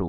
2।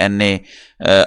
NA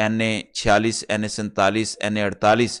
NA 46, NA 47, NA 48,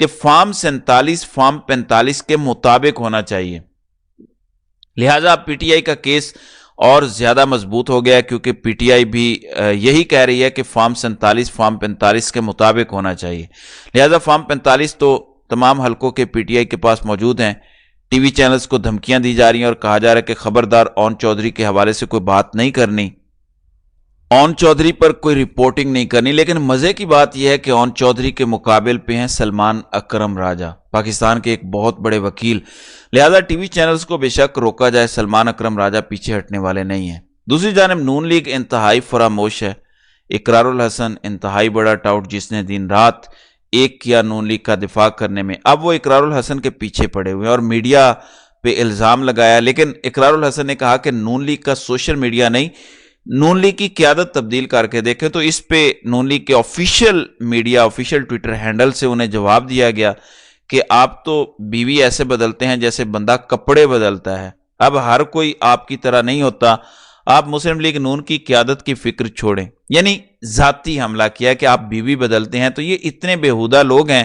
کہ form 47 form 45 کے مطابق ہونا چاہیے. لہٰذا پی ٹی آئی کا کیس اور زیادہ مضبوط ہو گیا کیونکہ پی ٹی آئی بھی یہی کہہ رہی ہے کہ فارم 47 فارم 45 کے مطابق ہونا چاہیے. لہٰذا فارم 45 تو تمام حلقوں کے پی ٹی آئی کے پاس موجود ہیں. ٹی وی چینلز کو دھمکیاں دی جا رہی ہیں اور کہا جا رہا ہے کہ خبردار اون چودھری کے حوالے سے کوئی بات نہیں کرنی، اون چودھری پر کوئی رپورٹنگ نہیں کرنی. لیکن مزے کی بات یہ ہے کہ اون چودھری کے مقابل پہ ہیں سلمان اکرم راجہ، پاکستان کے ایک بہت بڑے وکیل. لہذا ٹی وی چینلز کو بے شک روکا جائے، سلمان اکرم راجہ پیچھے ہٹنے والے نہیں ہیں. دوسری جانب نون لیگ انتہائی فراموش ہے. اقرار الحسن انتہائی بڑا ٹاؤٹ جس نے دن رات ایک کیا نون لیگ کا دفاع کرنے میں، اب وہ اقرار الحسن کے پیچھے پڑے ہوئے ہیں اور میڈیا پہ الزام لگایا. لیکن اقرار الحسن نے کہا کہ نون لیگ کا سوشل میڈیا نہیں، نون لیگ کی قیادت تبدیل کر کے دیکھیں. تو اس پہ نون لیگ کے official media official Twitter handle سے انہیں جواب دیا گیا کہ آپ تو بیوی ایسے بدلتے ہیں جیسے بندہ کپڑے بدلتا ہے، اب ہر کوئی آپ کی طرح نہیں ہوتا، آپ مسلم لیگ نون کی قیادت کی فکر چھوڑیں. یعنی ذاتی حملہ کیا کہ آپ بیوی بدلتے ہیں. تو یہ اتنے بیہودہ لوگ ہیں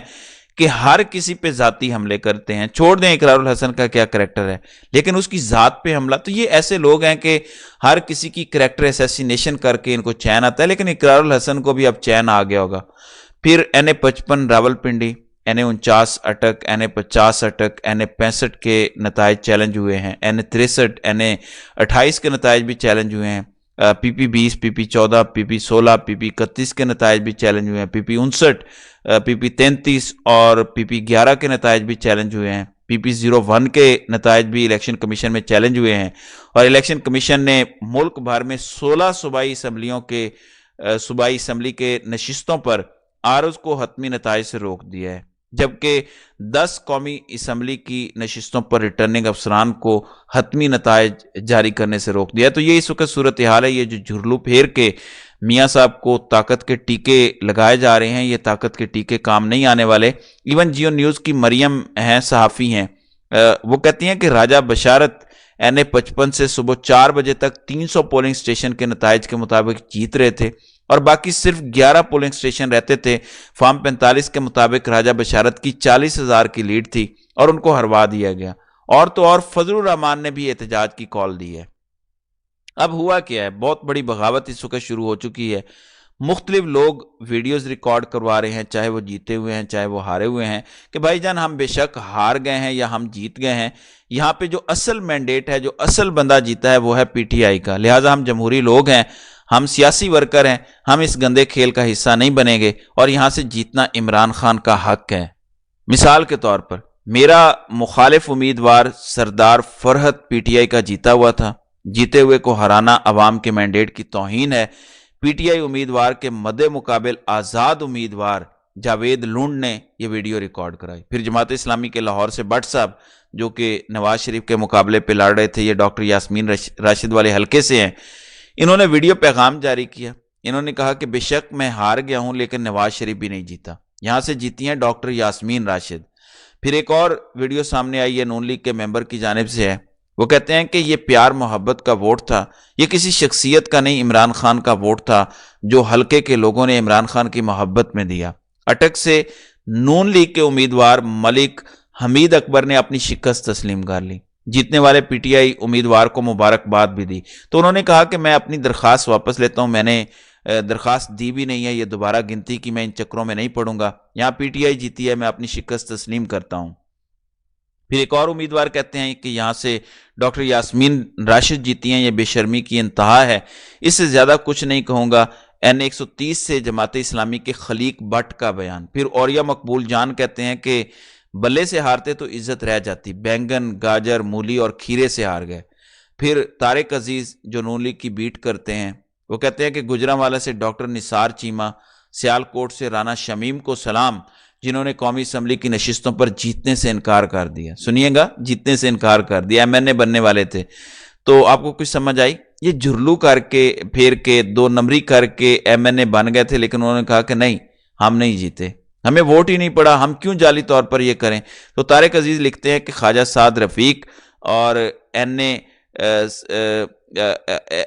کہ ہر کسی پہ ذاتی حملے کرتے ہیں. چھوڑ دیں اقرار الحسن کا کیا کریکٹر ہے، لیکن اس کی ذات پہ حملہ. تو یہ ایسے لوگ ہیں کہ ہر کسی کی کریکٹر اسیسینیشن کر کے ان کو چین آتا ہے. لیکن اقرار الحسن کو بھی اب چین آ گیا ہوگا. پھر این55 راول پنڈی، این49 اٹک، این50 اٹک، این65 کے نتائج چیلنج ہوئے ہیں، این63 این28 کے نتائج بھی چیلنج ہوئے ہیں، پی پی 20 پی پی 14 پی پی 16 پی پی 31 کے نتائج بھی چیلنج ہوئے ہیں، پی پی 59 پی پی 33 اور پی پی 11 کے نتائج بھی چیلنج ہوئے ہیں، پی پی 01 کے نتائج بھی الیکشن کمیشن میں چیلنج ہوئے ہیں. اور الیکشن کمیشن نے ملک بھر میں 16 صوبائی اسمبلی کے نشستوں پر عارض کو حتمی نتائج سے روک دیا ہے، جبکہ 10 قومی اسمبلی کی نشستوں پر ریٹرننگ افسران کو حتمی نتائج جاری کرنے سے روک دیا ہے. تو یہ اس وقت صورتحال ہے. یہ جو جھرلو پھیر کے میاں صاحب کو طاقت کے ٹیکے لگائے جا رہے ہیں، یہ طاقت کے ٹیکے کام نہیں آنے والے. ایون جیو نیوز کی مریم ہیں، صحافی ہیں، وہ کہتی ہیں کہ راجہ بشارت این55 سے صبح 4 بجے تک 300 پولنگ سٹیشن کے نتائج کے مطابق جیت رہے تھے اور باقی صرف 11 پولنگ سٹیشن رہتے تھے. فارم 45 کے مطابق راجہ بشارت کی 40,000 کی لیڈ تھی اور ان کو ہروا دیا گیا. اور تو اور فضل الرحمان نے بھی احتجاج کی کال دی ہے. اب ہوا کیا ہے، بہت بڑی بغاوت اس وقت شروع ہو چکی ہے. مختلف لوگ ویڈیوز ریکارڈ کروا رہے ہیں، چاہے وہ جیتے ہوئے ہیں چاہے وہ ہارے ہوئے ہیں، کہ بھائی جان ہم بے شک ہار گئے ہیں یا ہم جیت گئے ہیں، یہاں پہ جو اصل مینڈیٹ ہے، جو اصل بندہ جیتا ہے وہ ہے پی ٹی آئی کا. لہٰذا ہم جمہوری لوگ ہیں، ہم سیاسی ورکر ہیں، ہم اس گندے کھیل کا حصہ نہیں بنیں گے اور یہاں سے جیتنا عمران خان کا حق ہے. مثال کے طور پر میرا مخالف امیدوار سردار فرحت پی ٹی آئی کا جیتا ہوا تھا. جیتے ہوئے کو ہرانا عوام کے مینڈیٹ کی توہین ہے. پی ٹی آئی امیدوار کے مد مقابل آزاد امیدوار جاوید لونڈ نے یہ ویڈیو ریکارڈ کرائی. پھر جماعت اسلامی کے لاہور سے بٹ صاحب جو کہ نواز شریف کے مقابلے پہ لڑ رہے تھے، یہ ڈاکٹر یاسمین راشد والے حلقے سے ہیں، انہوں نے ویڈیو پیغام جاری کیا. انہوں نے کہا کہ بے شک میں ہار گیا ہوں لیکن نواز شریف بھی نہیں جیتا، یہاں سے جیتی ہیں ڈاکٹر یاسمین راشد. پھر ایک اور ویڈیو سامنے آئی ہے، نون لیگ کے ممبر کی جانب سے ہے. وہ کہتے ہیں کہ یہ پیار محبت کا ووٹ تھا، یہ کسی شخصیت کا نہیں، عمران خان کا ووٹ تھا جو حلقے کے لوگوں نے عمران خان کی محبت میں دیا. اٹک سے نون لیگ کے امیدوار ملک حمید اکبر نے اپنی شکست تسلیم کر لی. جیتنے والے پی ٹی آئی امیدوار کو مبارکباد بھی دی. تو انہوں نے کہا کہ میں اپنی درخواست واپس لیتا ہوں، میں نے درخواست دی بھی نہیں ہے، یہ دوبارہ گنتی کی میں ان چکروں میں نہیں پڑوں گا. یہاں پی ٹی آئی جیتی ہے، میں اپنی شکست تسلیم کرتا ہوں. پھر ایک اور امیدوار کہتے ہیں کہ یہاں سے ڈاکٹر یاسمین راشد جیتی ہیں، یہ بے شرمی کی انتہا ہے، اس سے زیادہ کچھ نہیں کہوں گا. این130 سے جماعت اسلامی کے خلیق بٹ کا بیان. پھر اوریا مقبول جان کہتے ہیں کہ بلے سے ہارتے تو عزت رہ جاتی، بینگن گاجر مولی اور کھیرے سے ہار گئے. پھر طارق عزیز جو نون لیگ کی بیٹ کرتے ہیں، وہ کہتے ہیں کہ گجرانوالہ سے ڈاکٹر نثار چیمہ، سیالکوٹ سے رانا شمیم کو سلام جنہوں نے قومی اسمبلی کی نشستوں پر جیتنے سے انکار کر دیا. سنیے گا، جیتنے سے انکار کر دیا، ایم این اے بننے والے تھے. تو آپ کو کچھ سمجھ آئی؟ یہ جھرلو کر کے پھیر کے 2 نمبری کر کے ایم این اے بن گئے تھے، لیکن انہوں نے کہا کہ نہیں ہم نہیں جیتے، ہمیں ووٹ ہی نہیں پڑا، ہم کیوں جعلی طور پر یہ کریں. تو طارق عزیز لکھتے ہیں کہ خواجہ سعد رفیق اور این اے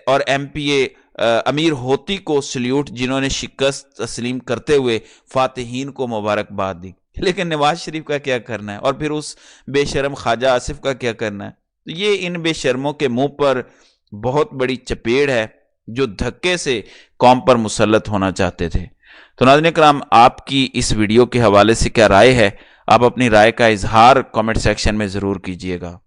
اور ایم پی اے امیر ہوتی کو سلیوٹ، جنہوں نے شکست تسلیم کرتے ہوئے فاتحین کو مبارکباد دی. لیکن نواز شریف کا کیا کرنا ہے، اور پھر اس بے شرم خواجہ آصف کا کیا کرنا ہے؟ تو یہ ان بے شرموں کے منہ پر بہت بڑی چپیڑ ہے جو دھکے سے قوم پر مسلط ہونا چاہتے تھے۔ تو ناظرین کرام، آپ کی اس ویڈیو کے حوالے سے کیا رائے ہے؟ آپ اپنی رائے کا اظہار کامنٹ سیکشن میں ضرور کیجیے گا۔